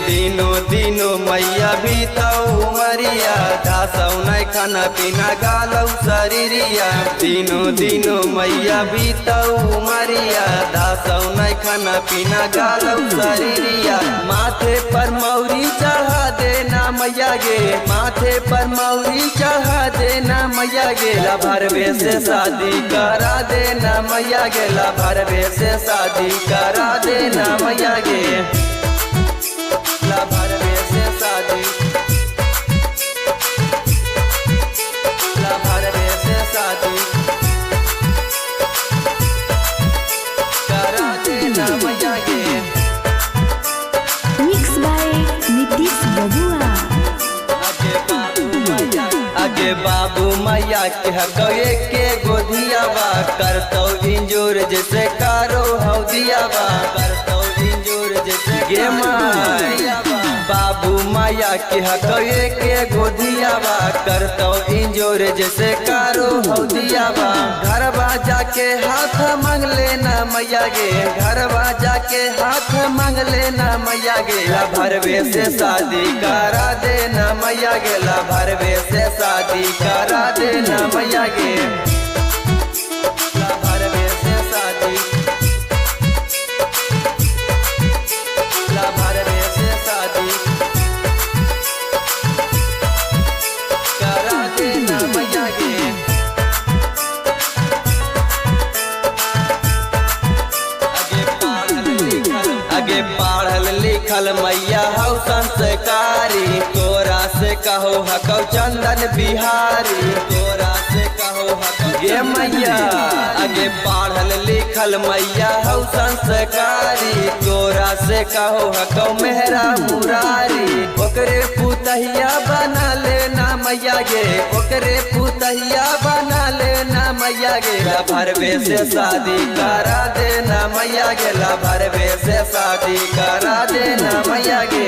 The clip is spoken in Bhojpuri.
दिनो दिनो मैया भी तो उमरिया दासौ नहीं खाना पीना गालौ शरीरिया। दिनो दिनो मैया भी तो उमरिया दासौ नहीं खाना पीना गालौ शरीरिया। माथे पर मौरी चढ़ा देना मैया गे, माथे पर मौरी चढ़ा देना मैया गे। भरवे से शादी करा देना मैया गे, भरवे से शादी करा देना मैया गे। भरवे से शादी, भरवे से शादी करा देना मैया गे। मिक्स बाय नीतीश बबुआ। आगे बाबू मैया के हकवे के गोदियावा करतौ इंजोर जैसे कारो हौदियावा, करतौ इंजोर जैसे गे मैया। बाबू मैया के हकवे के गोदियावा करतौ इंजोर जैसे कारो हौदियावा। घरवा जाके हाथ मांग लेना मैया गे, घरवा जाके हाथ मांग लेना मैया गे। भरवे से शादी करा देना मैया गे, भरवे से शादी करा देना मैया गे। भरवे से शादी, भरवे से शादी करा देना मैया गे। आगे पढ़ल लिखल मैया हौ संस्कारी, तोरा से कहो हकौ चंदन बिहारी, तोरा से कहो हकौ गे मैया। आगे पढ़ल लिखल मैया हौ संस्कारी, तोरा से कहो हकौ मेहरा मुरारी। ओकरे पुतहिया बना लेना मैया गे, ओकरे पुतहिया बना लेना मैया गे। भरवे से शादी करा देना मैया गे, भरवे से शादी करा देना मैया गे।